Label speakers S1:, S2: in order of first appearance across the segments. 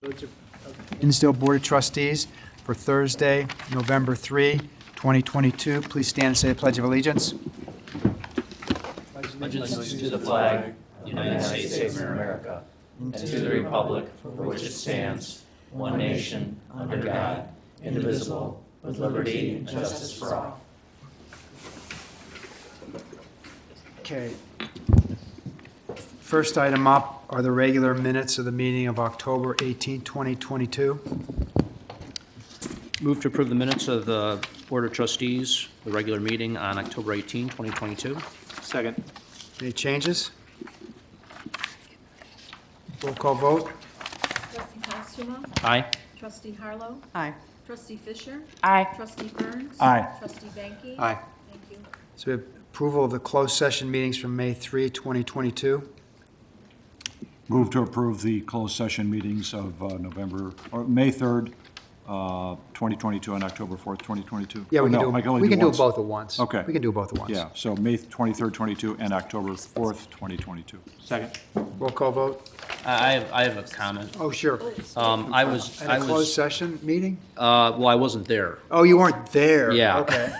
S1: Village of Hinsdale Board of Trustees for Thursday, November 3, 2022. Please stand and say the Pledge of Allegiance.
S2: Allegiance to the flag of the United States of America and to the republic for which it stands, one nation, under God, indivisible, with liberty and justice for all.
S1: Okay. First item up are the regular minutes of the meeting of October 18, 2022.
S3: Move to approve the minutes of the Board of Trustees, the regular meeting on October 18, 2022.
S2: Second.
S1: Any changes? Roll call vote.
S4: Trustee Postuma.
S3: Aye.
S4: Trustee Harlow.
S5: Aye.
S4: Trustee Fisher.
S5: Aye.
S4: Trustee Burns.
S1: Aye.
S4: Trustee Banky.
S1: Aye.
S4: Thank you.
S1: So we have approval of the closed session meetings from May 3, 2022.
S6: Move to approve the closed session meetings of May 3rd, 2022 and October 4th, 2022.
S1: Yeah, we
S6: Oh,
S1: can
S6: no,
S1: do
S6: I can only
S1: we can do
S6: once.
S1: both at once.
S6: Okay.
S1: We can do both at once.
S6: Yeah, so May 23rd, 22 and October 4th, 2022.
S2: Second.
S1: Roll call vote.
S3: I have a comment.
S1: Oh, sure.
S3: I was,
S1: At a closed session meeting?
S3: well, I wasn't there.
S1: Oh, you weren't there?
S3: Yeah.
S1: Okay.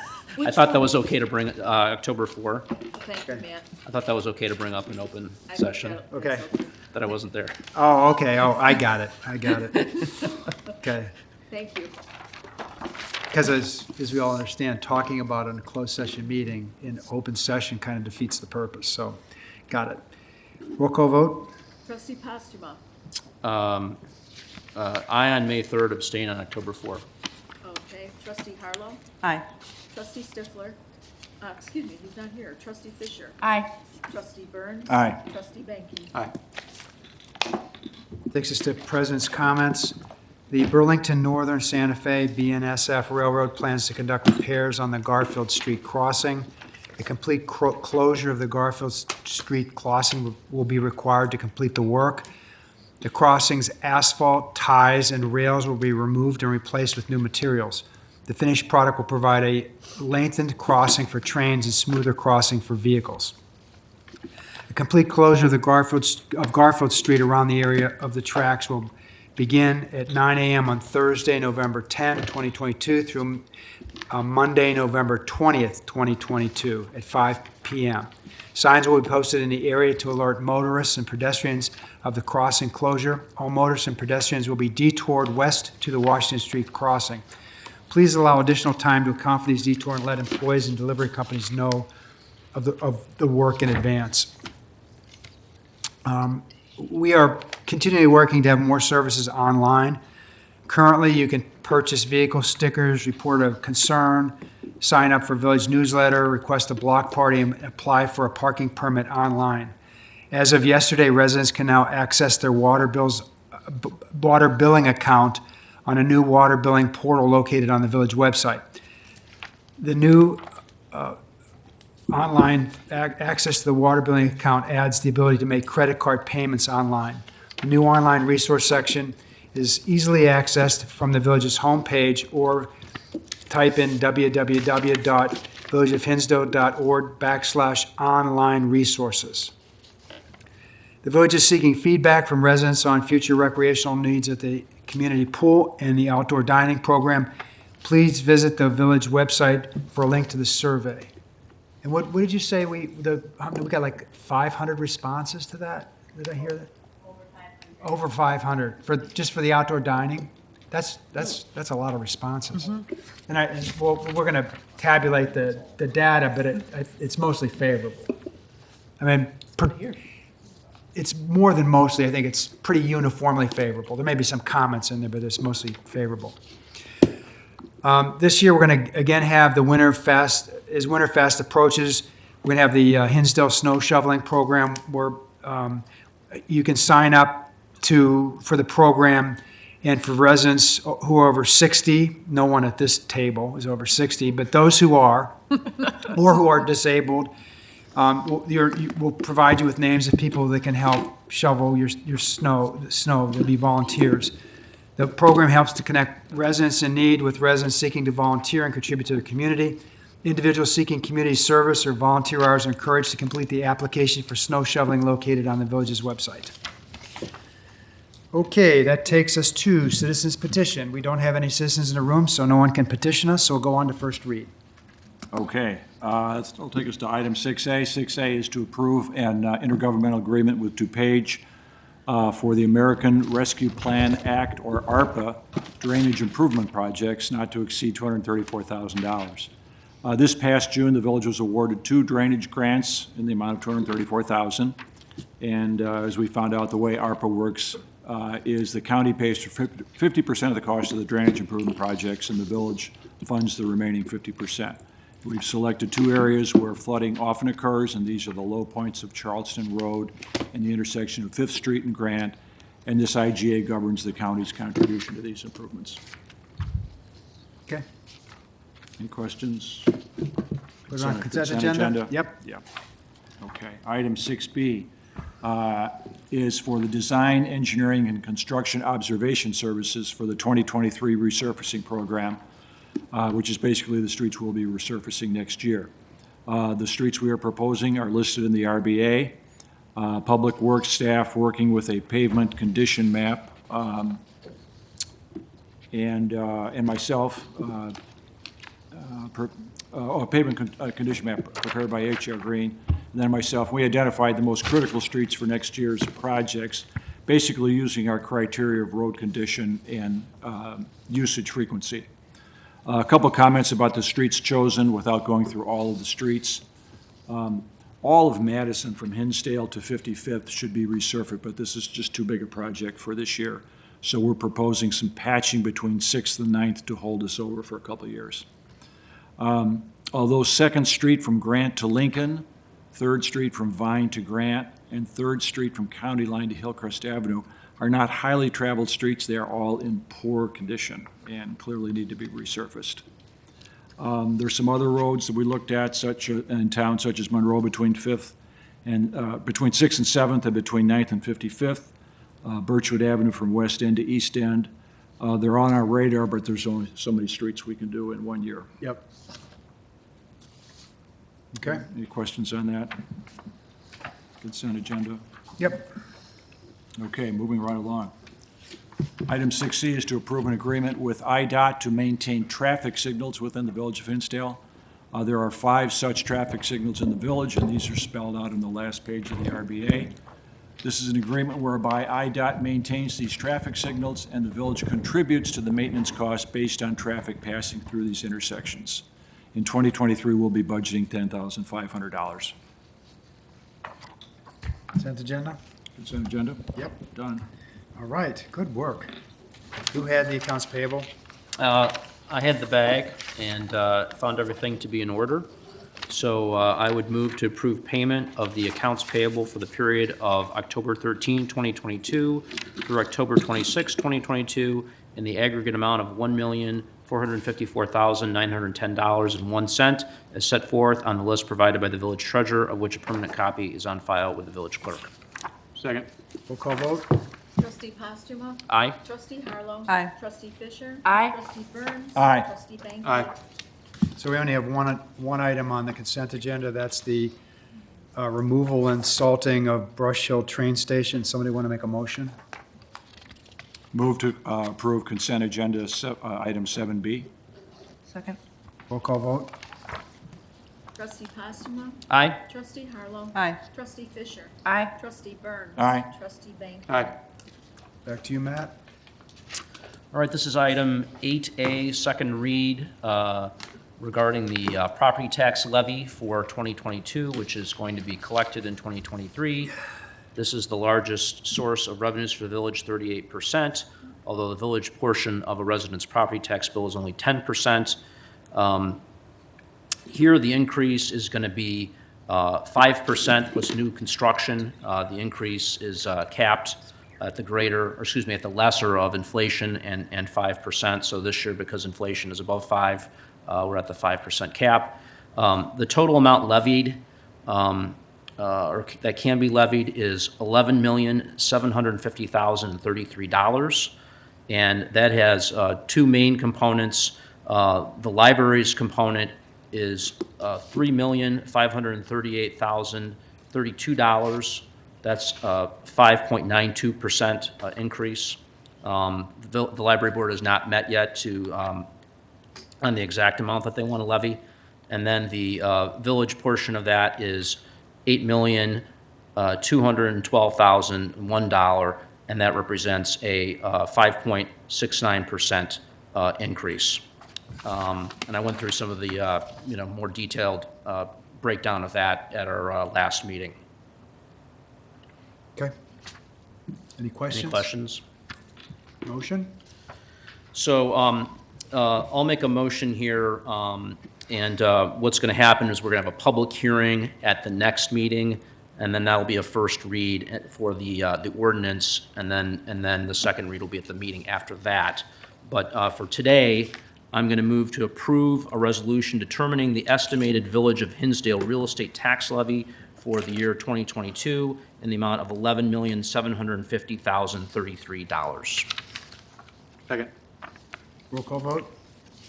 S3: I thought that was okay to bring, October 4.
S4: Thank you, Matt.
S3: I thought that was okay to bring up in open
S4: I think
S3: session,
S4: that-
S1: Okay.
S4: that's
S3: that I wasn't there.
S1: Oh, okay. Oh, I got it. Okay.
S4: Thank you.
S1: Because as we all understand, talking about in a closed session meeting in open session kind of defeats the purpose. So, got it. Roll call vote.
S4: Trustee Postuma.
S3: Aye on May 3rd, abstain on October 4th.
S4: Okay. Trustee Harlow.
S5: Aye.
S4: Trustee Stifler. Excuse me, he's not here. Trustee Fisher.
S5: Aye.
S4: Trustee Burns.
S6: Aye.
S4: Trustee Banky.
S2: Aye.
S1: Takes us to President's comments. The Burlington Northern Santa Fe BNSF Railroad plans to conduct repairs on the Garfield Street crossing. A complete closure of the Garfield Street crossing will be required to complete the work. The crossing's asphalt, ties, and rails will be removed and replaced with new materials. The finished product will provide a lengthened crossing for trains and smoother crossing for vehicles. A complete closure of Garfield Street around the area of the tracks will begin at 9 a.m. on Thursday, November 10, 2022 through Monday, November 20th, 2022 at 5 p.m. Signs will be posted in the area to alert motorists and pedestrians of the crossing closure. All motorists and pedestrians will be detoured west to the Washington Street crossing. Please allow additional time to account for these detours and let employees and delivery companies know of the work in advance. We are continually working to have more services online. Currently, you can purchase vehicle stickers, report a concern, sign up for village newsletter, request a block party, and apply for a parking permit online. As of yesterday, residents can now access their water billing account on a new water billing portal located on the village website. The new online access to the water billing account adds the ability to make credit card payments online. The new online resource section is easily accessed from the village's homepage, or type in www.villageofhinsdale.org/online resources. The village is seeking feedback from residents on future recreational needs at the community pool and the outdoor dining program. Please visit the village website for a link to the survey. And what did you say, we got like 500 responses to that? Did I hear that? Over 500 just for the outdoor dining? That's a lot of responses. Mm-hmm. And we're going to tabulate the data, but it's mostly favorable. I mean, it's more than mostly. I think it's pretty uniformly favorable. There may be some comments in there, but it's mostly favorable. This year, we're going to again have the Winter Fest. As Winter Fest approaches, we're going to have the Hinsdale Snow Shoveling Program, where you can sign up for the program. And for residents who are over 60, no one at this table is over 60, but those who are, or who are disabled, we'll provide you with names of people that can help shovel your snow. There'll be volunteers. The program helps to connect residents in need with residents seeking to volunteer and contribute to the community. Individuals seeking community service or volunteer hours are encouraged to complete the application for snow shoveling located on the village's website. Okay, that takes us to citizens petition. We don't have any citizens in the room, so no one can petition us, so we'll go on to first read.
S6: Okay, that'll take us to item 6A. 6A is to approve an intergovernmental agreement with DuPage for the American Rescue Plan Act, or ARPA, drainage improvement projects not to exceed $234,000. This past June, the village was awarded 2 drainage grants in the amount of $234,000. And as we found out, the way ARPA works is the county pays for 50% of the cost of the drainage improvement projects, and the village funds the remaining 50%. We've selected 2 areas where flooding often occurs, and these are the low points of Charleston Road and the intersection of 5th Street and Grant, and this IGA governs the county's contribution to these improvements.
S1: Okay.
S6: Any questions?
S1: Put it on consent agenda? Yep.
S6: Yep. Okay. Item 6B is for the design, engineering, and construction observation services for the 2023 resurfacing program, which is basically the streets we'll be resurfacing next year. The streets we are proposing are listed in the RBA. Public Works staff working with a pavement condition map, and myself, a pavement condition map prepared by H.R. Green, and then myself. We identified the most critical streets for next year's projects, basically using our criteria of road condition and usage frequency. A couple comments about the streets chosen without going through all of the streets. All of Madison from Hinsdale to 55th should be resurfaced, but this is just too big a project for this year. So we're proposing some patching between 6th and 9th to hold us over for a couple of years. Although 2nd Street from Grant to Lincoln, 3rd Street from Vine to Grant, and 3rd Street from County Line to Hillcrest Avenue are not highly traveled streets, they are all in poor condition and clearly need to be resurfaced. There's some other roads that we looked at in town, such as Monroe between 5th and between 6th and 7th, and between 9th and 55th. Birchwood Avenue from West End to East End. They're on our radar, but there's only so many streets we can do in 1 year.
S1: Yep. Okay.
S6: Any questions on that? Consent agenda?
S1: Yep.
S6: Okay, moving right along. Item 6C is to approve an agreement with IDOT to maintain traffic signals within the village of Hinsdale. There are 5 such traffic signals in the village, and these are spelled out in the last page of the RBA. This is an agreement whereby IDOT maintains these traffic signals, and the village contributes to the maintenance costs based on traffic passing through these intersections. In 2023, we'll be budgeting $10,500.
S1: Consent agenda?
S6: Consent agenda?
S1: Yep.
S6: Done.
S1: All right, good work. Who had the accounts payable?
S3: I had the bag and found everything to be in order. So I would move to approve payment of the accounts payable for the period of October 13, 2022 through October 26, 2022 in the aggregate amount of $1,454,910.01 as set forth on the list provided by the village treasurer, of which a permanent copy is on file with the village clerk.
S6: Second.
S1: Roll call vote?
S4: Trustee Postuma?
S3: Aye.
S4: Trustee Harlow?
S5: Aye.
S4: Trustee Fisher?
S5: Aye.
S4: Trustee Burns?
S6: Aye.
S4: Trustee Bankhead?
S6: Aye.
S1: So we only have one item on the consent agenda. That's the removal and salting of Brush Hill train station. Somebody want to make a motion?
S6: Move to approve consent agenda item 7B.
S5: Second.
S1: Roll call vote?
S4: Trustee Postuma?
S3: Aye.
S4: Trustee Harlow?
S5: Aye.
S4: Trustee Fisher?
S5: Aye.
S4: Trustee Burns?
S6: Aye.
S4: Trustee Bankhead?
S6: Aye.
S1: Back to you, Matt.
S3: All right, this is item 8A, second read, regarding the property tax levy for 2022, which is going to be collected in 2023. This is the largest source of revenues for the village, 38%, although the village portion of a resident's property tax bill is only 10%. Here, the increase is going to be 5% with new construction. The increase is capped at the at the lesser of inflation and 5%. So this year, because inflation is above 5, we're at the 5% cap. The total amount levied, or that can be levied, is $11,750,033, and that has 2 main components. The library's component is $3,538,032. That's a 5.92% increase. The library board has not met yet to, on the exact amount that they want to levy. And then the village portion of that is $8,212,001, and that represents a 5.69% increase. And I went through some of the, more detailed breakdown of that at our last meeting.
S1: Okay. Any questions?
S3: Any questions?
S1: Motion?
S3: So I'll make a motion here, and what's going to happen is we're going to have a public hearing at the next meeting, and then that'll be a first read for the ordinance, and then the second read will be at the meeting after that. But for today, I'm going to move to approve a resolution determining the estimated Village of Hinsdale real estate tax levy for the year 2022 in the amount of $11,750,033.
S6: Second.
S1: Roll call vote?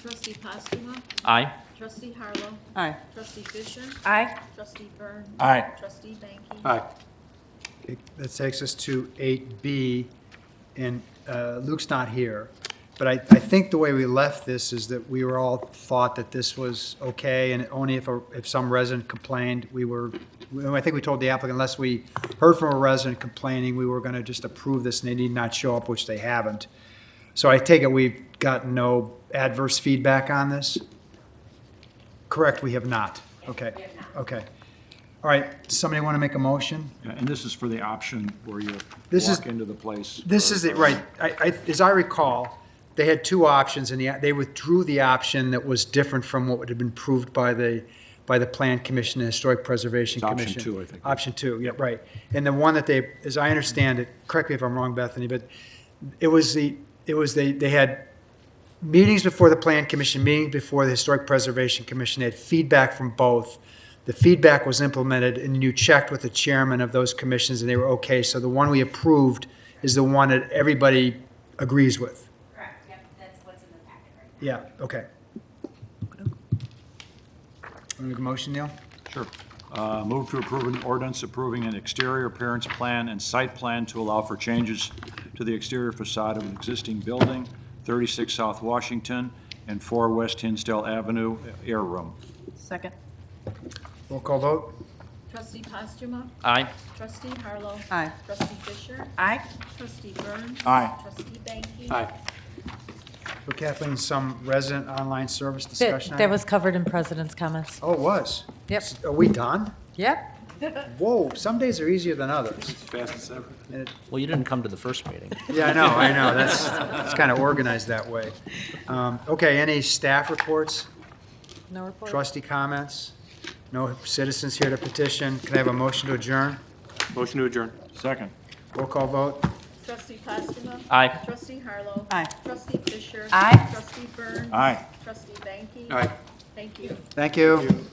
S4: Trustee Postuma.
S3: Aye.
S4: Trustee Harlow.
S5: Aye.
S4: Trustee Fisher.
S5: Aye.
S4: Trustee Byrne.
S6: Aye.
S4: Trustee Banky.
S6: Aye.
S1: Okay, that takes us to 8B, and Luke's not here. But I think the way we left this is that we were all thought that this was okay, and only if some resident complained, I think we told the applicant, unless we heard from a resident complaining, we were gonna just approve this, and they need not show up, which they haven't. So I take it we've gotten no adverse feedback on this? Correct, we have not. Okay, okay. All right, does somebody want to make a motion?
S6: Yeah, and this is for the option where you
S1: This is-
S6: walk into the place.
S1: This is it, right. As I recall, they had two options, and they withdrew the option that was different from what would have been approved by the Plan Commission and Historic Preservation
S6: It's option
S1: Commission.
S6: 2, I think.
S1: Option 2, yeah, right. And the one that they, as I understand it, correct me if I'm wrong, Bethany, but they had meetings before the Plan Commission, meetings before the Historic Preservation Commission. They had feedback from both. The feedback was implemented, and you checked with the chairman of those commissions, and they were okay. So the one we approved is the one that everybody agrees with.
S7: Correct, yep, that's what's in the packet right now.
S1: Yeah, okay. Want to make a motion, Neil?
S6: Sure. Move to approve an ordinance approving an exterior appearance plan and site plan to allow for changes to the exterior facade of an existing building, 36 South Washington and 4 West Hinsdale Avenue, air room.
S5: Second.
S1: Roll call vote?
S4: Trustee Postuma.
S3: Aye.
S4: Trustee Harlow.
S5: Aye.
S4: Trustee Fisher.
S5: Aye.
S4: Trustee Byrne.
S6: Aye.
S4: Trustee Banky.
S6: Aye.
S1: So Kathleen, some resident online service discussion?
S8: That was covered in president's comments.
S1: Oh, it was?
S8: Yep.
S1: Are we done?
S8: Yep.
S1: Whoa, some days are easier than others.
S6: Fast as ever.
S1: And it-
S3: Well, you didn't come to the first meeting.
S1: Yeah, I know, it's kind of organized that way. Okay, any staff reports,
S8: No report.
S1: trustee comments? No citizens here to petition. Can I have a motion to adjourn?
S6: Motion to adjourn. Second.
S1: Roll call vote?
S4: Trustee Postuma.
S3: Aye.
S4: Trustee Harlow.
S5: Aye.
S4: Trustee Fisher.
S5: Aye.
S4: Trustee Byrne.
S6: Aye.
S4: Trustee Banky.
S6: Aye.
S4: Thank you.
S1: Thank you.